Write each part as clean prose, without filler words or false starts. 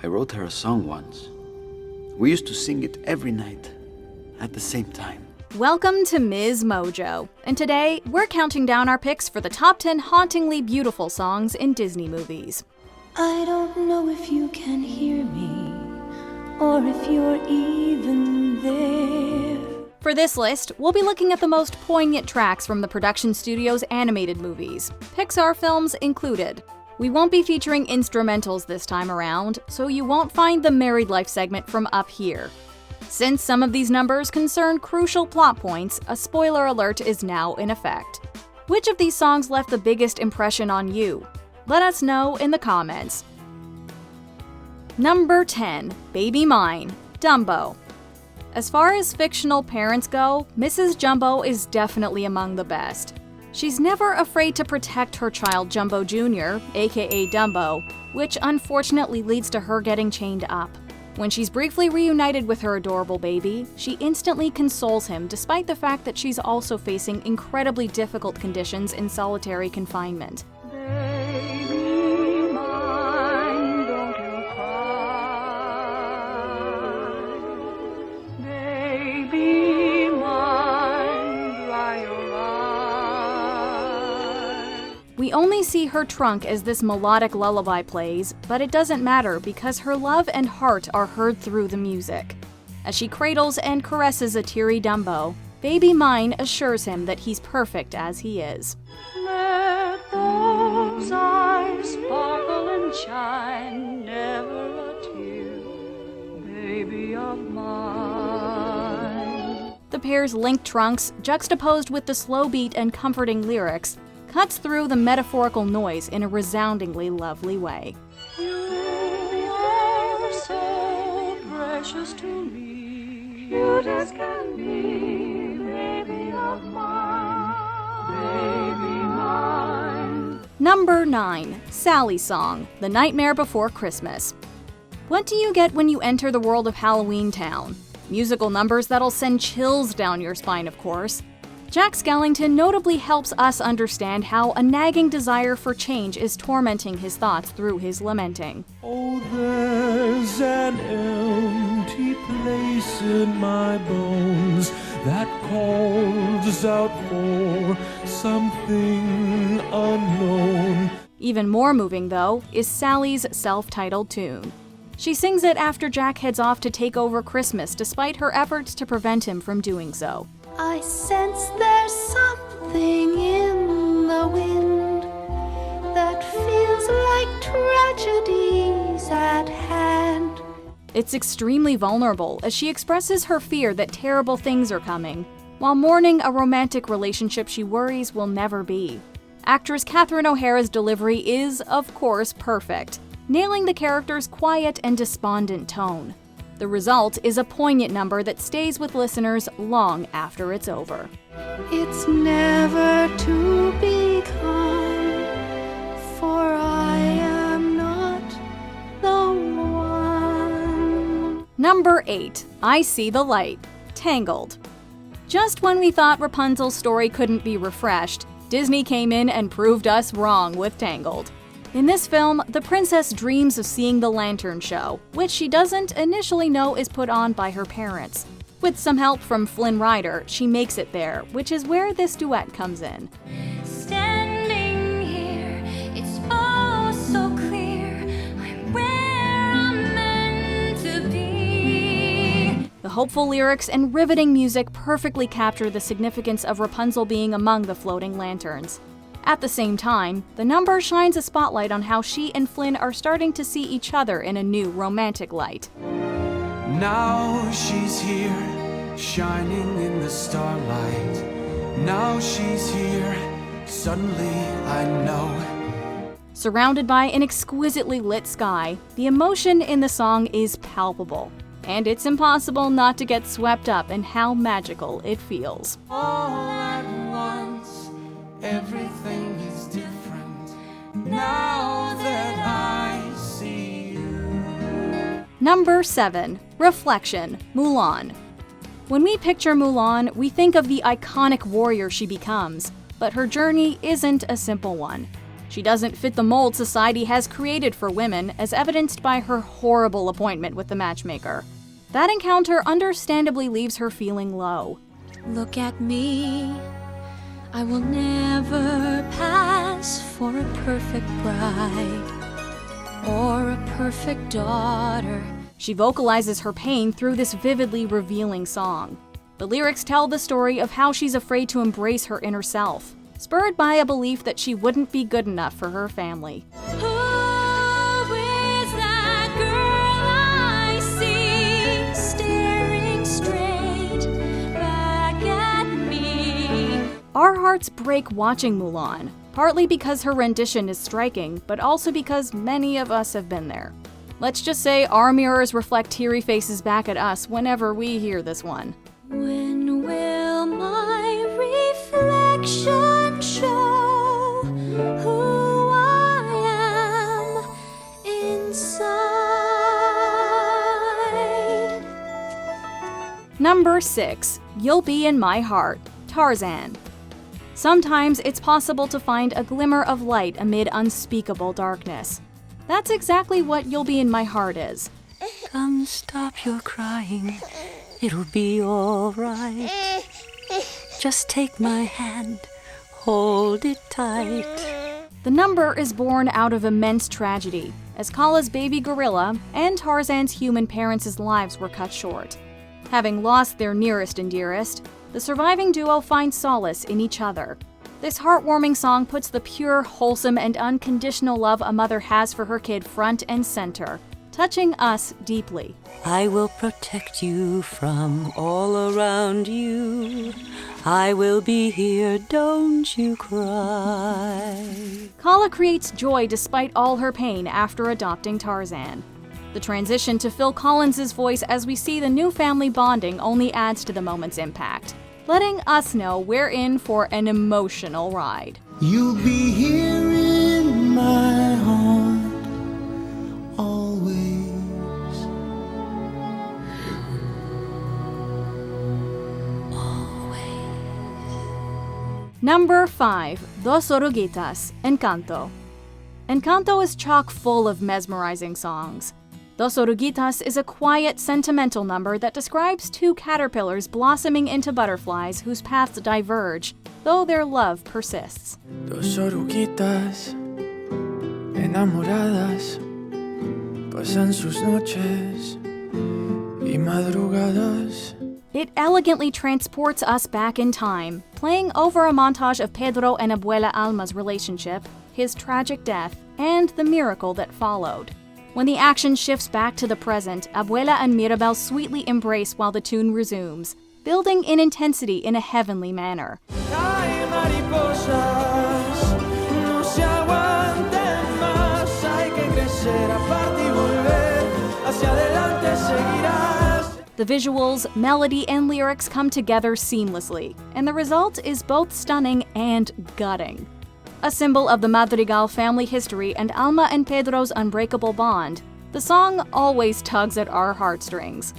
I wrote her a song once. We used to sing it every night, at the same time. Welcome to MsMojo, and today we're counting down our picks for the top 10 hauntingly beautiful songs in Disney movies. I don't know if you can hear me, or if you're even there. For this list, we'll be looking at the most poignant tracks from the production studio's animated movies, Pixar films included. We won't be featuring instrumentals this time around, so you won't find the Married Life segment from up here. Since some of these numbers concern crucial plot points, a spoiler alert is now in effect. Which of these songs left the biggest impression on you? Let us know in the comments. Number 10, Baby Mine, Dumbo. As far as fictional parents go, Mrs. Jumbo is definitely among the best. She's never afraid to protect her child Jumbo Jr., aka Dumbo, which unfortunately leads to her getting chained up. When she's briefly reunited with her adorable baby, she instantly consoles him despite the fact that she's also facing incredibly difficult conditions in solitary confinement. Baby mine, don't you cry. Baby mine, dry your eyes. We only see her trunk as this melodic lullaby plays, but it doesn't matter because her love and heart are heard through the music. As she cradles and caresses a teary Dumbo, Baby Mine assures him that he's perfect as he is. Let those eyes sparkle and shine, never a tear, baby of mine. The pair's linked trunks, juxtaposed with the slow beat and comforting lyrics, cuts through the metaphorical noise in a resoundingly lovely way. You are so precious to me, cute as can be, baby of mine, baby mine. Number 9, Sally Song, The Nightmare Before Christmas. What do you get when you enter the world of Halloween Town? Musical numbers that'll send chills down your spine, of course. Jack Skellington notably helps us understand how a nagging desire for change is tormenting his thoughts through his lamenting. Oh, there's an empty place in my bones that calls out for something unknown. Even more moving, though, is Sally's self-titled tune. She sings it after Jack heads off to take over Christmas despite her efforts to prevent him from doing so. I sense there's something in the wind that feels like tragedies at hand. It's extremely vulnerable as she expresses her fear that terrible things are coming, while mourning a romantic relationship she worries will never be. Actress Catherine O'Hara's delivery is, of course, perfect, nailing the character's quiet and despondent tone. The result is a poignant number that stays with listeners long after it's over. It's never to be calm, for I am not the one. Number 8, I See the Light, Tangled. Just when we thought Rapunzel's story couldn't be refreshed, Disney came in and proved us wrong with Tangled. In this film, the princess dreams of seeing the lantern show, which she doesn't initially know is put on by her parents. With some help from Flynn Rider, she makes it there, which is where this duet comes in. Standing here, it's all so clear, I'm where I'm meant to be. The hopeful lyrics and riveting music perfectly capture the significance of Rapunzel being among the floating lanterns. At the same time, the number shines a spotlight on how she and Flynn are starting to see each other in a new romantic light. Now she's here, shining in the starlight. Now she's here, suddenly I know. Surrounded by an exquisitely lit sky, the emotion in the song is palpable, and it's impossible not to get swept up in how magical it feels. All at once, everything is different now that I see you. Number 7, Reflection, Mulan. When we picture Mulan, we think of the iconic warrior she becomes, but her journey isn't a simple one. She doesn't fit the mold society has created for women, as evidenced by her horrible appointment with the matchmaker. That encounter understandably leaves her feeling low. Look at me. I will never pass for a perfect bride or a perfect daughter. She vocalizes her pain through this vividly revealing song. The lyrics tell the story of how she's afraid to embrace her inner self, spurred by a belief that she wouldn't be good enough for her family. Who is that girl I see staring straight back at me? Our hearts break watching Mulan, partly because her rendition is striking, but also because many of us have been there. Let's just say our mirrors reflect teary faces back at us whenever we hear this one. When will my reflection show who I am inside? Number 6. You'll Be in My Heart, Tarzan. Sometimes it's possible to find a glimmer of light amid unspeakable darkness. That's exactly what You'll Be in My Heart is. Come, stop your crying. It'll be all right. Just take my hand, hold it tight. The number is born out of immense tragedy, as Kala's baby gorilla and Tarzan's human parents' lives were cut short. Having lost their nearest and dearest, the surviving duo finds solace in each other. This heartwarming song puts the pure, wholesome, and unconditional love a mother has for her kid front and center, touching us deeply. I will protect you from all around you. I will be here, don't you cry. Kala creates joy despite all her pain after adopting Tarzan. The transition to Phil Collins' voice as we see the new family bonding only adds to the moment's impact, letting us know we're in for an emotional ride. You'll be here in my heart always. Number 5. Dos Oruguitas, Encanto. Encanto is chock full of mesmerizing songs. Dos Oruguitas is a quiet, sentimental number that describes two caterpillars blossoming into butterflies whose paths diverge, though their love persists. Dos oruguitas enamoradas pasan sus noches y madrugadas. It elegantly transports us back in time, playing over a montage of Pedro and Abuela Alma's relationship, his tragic death, and the miracle that followed. When the action shifts back to the present, Abuela and Mirabel sweetly embrace while the tune resumes, building in intensity in a heavenly manner. Ay, mariposas, no se aguanten más, hay que crecer, aparte y volver, hacia adelante seguirás. The visuals, melody, and lyrics come together seamlessly, and the result is both stunning and gutting. A symbol of the Madrigal family history and Alma and Pedro's unbreakable bond, the song always tugs at our heartstrings.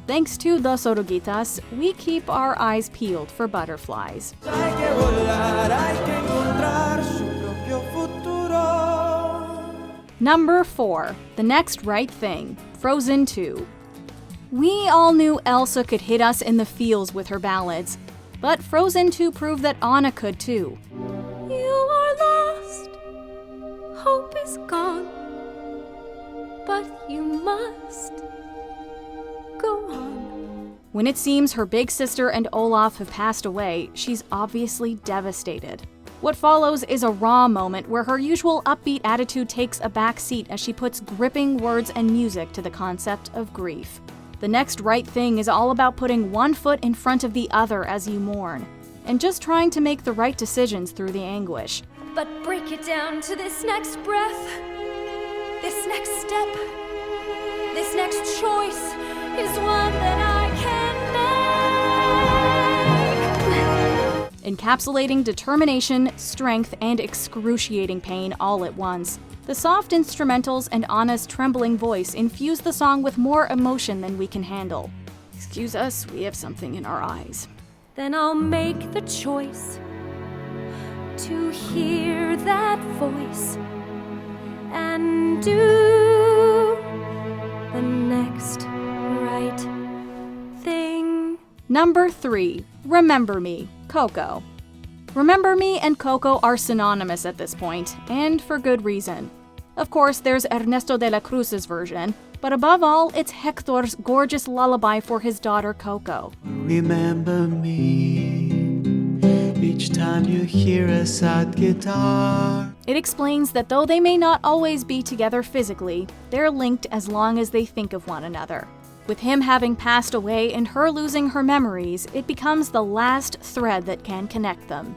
Thanks to Dos Oruguitas, we keep our eyes peeled for butterflies. Hay que volar, hay que encontrar su propio futuro. Number 4. The Next Right Thing, Frozen 2. We all knew Elsa could hit us in the feels with her ballads, but Frozen 2 proved that Anna could too. You are lost, hope is gone, but you must go on. When it seems her big sister and Olaf have passed away, she's obviously devastated. What follows is a raw moment where her usual upbeat attitude takes a back seat as she puts gripping words and music to the concept of grief. The Next Right Thing is all about putting one foot in front of the other as you mourn, and just trying to make the right decisions through the anguish. But break it down to this next breath, this next step, this next choice is one that I can make. Encapsulating determination, strength, and excruciating pain all at once, the soft instrumentals and Anna's trembling voice infuse the song with more emotion than we can handle. Excuse us, we have something in our eyes. Then I'll make the choice to hear that voice and do the next right thing. Number 3. Remember Me, Coco. Remember Me and Coco are synonymous at this point, and for good reason. Of course, there's Ernesto de la Cruz's version, but above all, it's Hector's gorgeous lullaby for his daughter Coco. Remember me each time you hear a sad guitar. It explains that though they may not always be together physically, they're linked as long as they think of one another. With him having passed away and her losing her memories, it becomes the last thread that can connect them.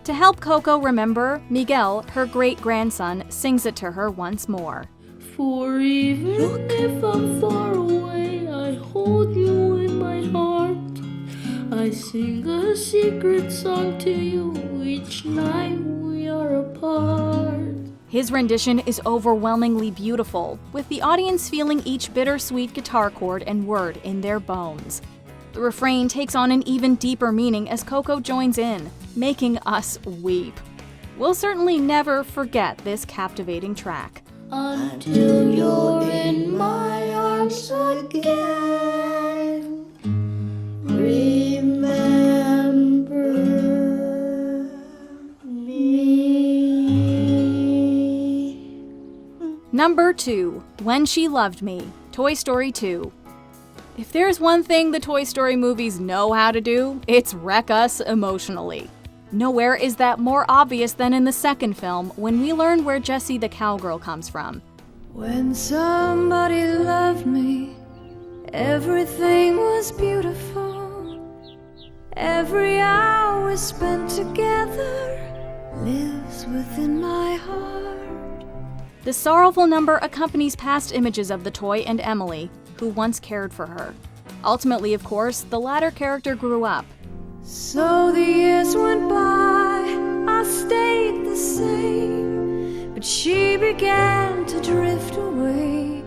To help Coco remember, Miguel, her great-grandson, sings it to her once more. For even if I'm far away, I hold you in my heart. I sing a secret song to you each night we are apart. His rendition is overwhelmingly beautiful, with the audience feeling each bittersweet guitar chord and word in their bones. The refrain takes on an even deeper meaning as Coco joins in, making us weep. We'll certainly never forget this captivating track. Until you're in my arms again, remember me. Number 2. When She Loved Me, Toy Story 2. If there's one thing the Toy Story movies know how to do, it's wreck us emotionally. Nowhere is that more obvious than in the second film, when we learn where Jessie the cowgirl comes from. When somebody loved me, everything was beautiful. Every hour spent together lives within my heart. The sorrowful number accompanies past images of the toy and Emily, who once cared for her. Ultimately, of course, the latter character grew up. So the years went by, I stayed the same, but she began to drift away.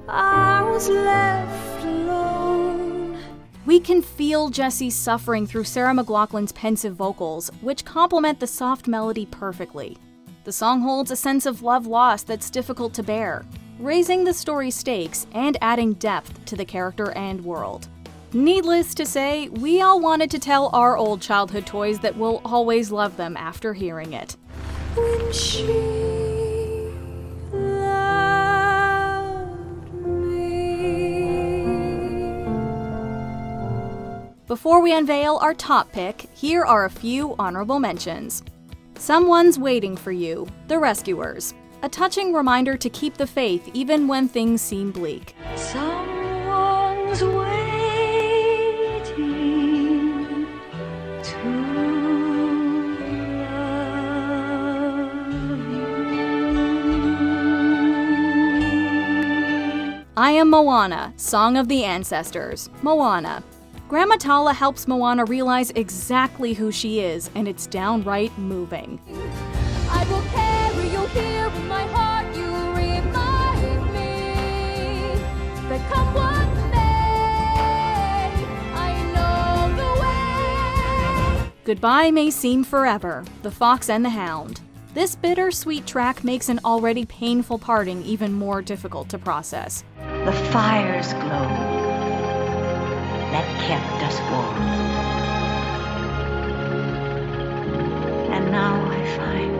I was left alone. We can feel Jessie's suffering through Sarah McLachlan's pensive vocals, which complement the soft melody perfectly. The song holds a sense of love lost that's difficult to bear, raising the story's stakes and adding depth to the character and world. Needless to say, we all wanted to tell our old childhood toys that we'll always love them after hearing it. When she loved me. Before we unveil our top pick, here are a few honorable mentions. Someone's Waiting for You, The Rescuers. A touching reminder to keep the faith even when things seem bleak. Someone's waiting to love you. I Am Moana, Song of the Ancestors, Moana. Grandma Tala helps Moana realize exactly who she is, and it's downright moving. I will carry you here in my heart. You remind me that come what may, I know the way. Goodbye May Seem Forever, The Fox and the Hound. This bittersweet track makes an already painful parting even more difficult to process. The fire's glow that kept us warm. And now I find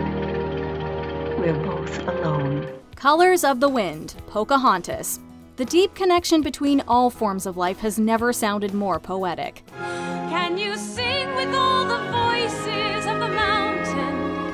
we're both alone. Colors of the Wind, Pocahontas. The deep connection between all forms of life has never sounded more poetic. Can you sing with all the voices of the mountain?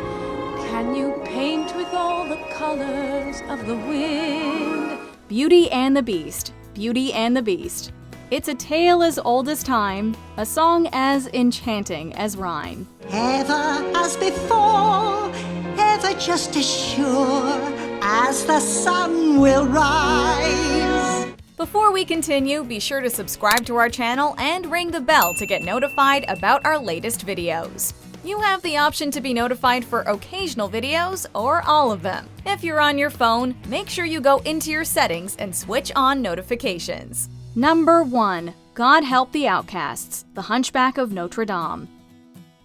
Can you paint with all the colors of the wind? Beauty and the Beast, Beauty and the Beast. It's a tale as old as time, a song as enchanting as rhyme. Ever as before, ever just as sure as the sun will rise. Before we continue, be sure to subscribe to our channel and ring the bell to get notified about our latest videos. You have the option to be notified for occasional videos or all of them. If you're on your phone, make sure you go into your settings and switch on notifications. Number 1. God Help the Outcasts, The Hunchback of Notre Dame.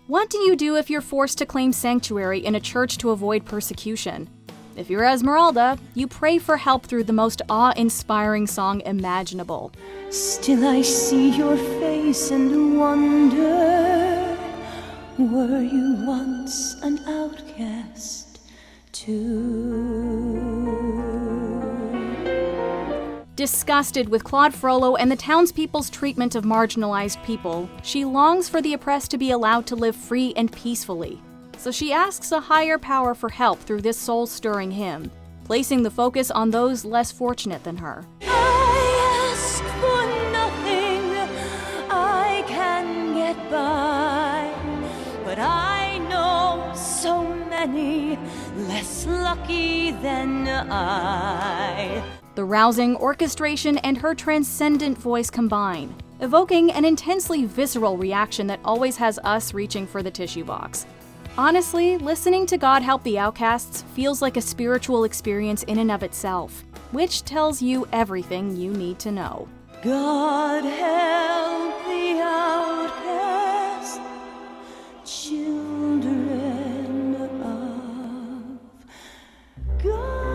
What do you do if you're forced to claim sanctuary in a church to avoid persecution? If you're Esmeralda, you pray for help through the most awe-inspiring song imaginable. Still I see your face and wonder, were you once an outcast too? Disgusted with Claude Frollo and the townspeople's treatment of marginalized people, she longs for the oppressed to be allowed to live free and peacefully. So she asks a higher power for help through this soul-stirring hymn, placing the focus on those less fortunate than her. I ask for nothing, I can get by, but I know so many less lucky than I. The rousing orchestration and her transcendent voice combine, evoking an intensely visceral reaction that always has us reaching for the tissue box. Honestly, listening to God Help the Outcasts feels like a spiritual experience in and of itself, which tells you everything you need to know. God help the outcast, children of God.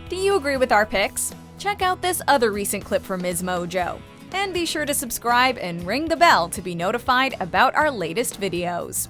Do you agree with our picks? Check out this other recent clip from MsMojo. And be sure to subscribe and ring the bell to be notified about our latest videos.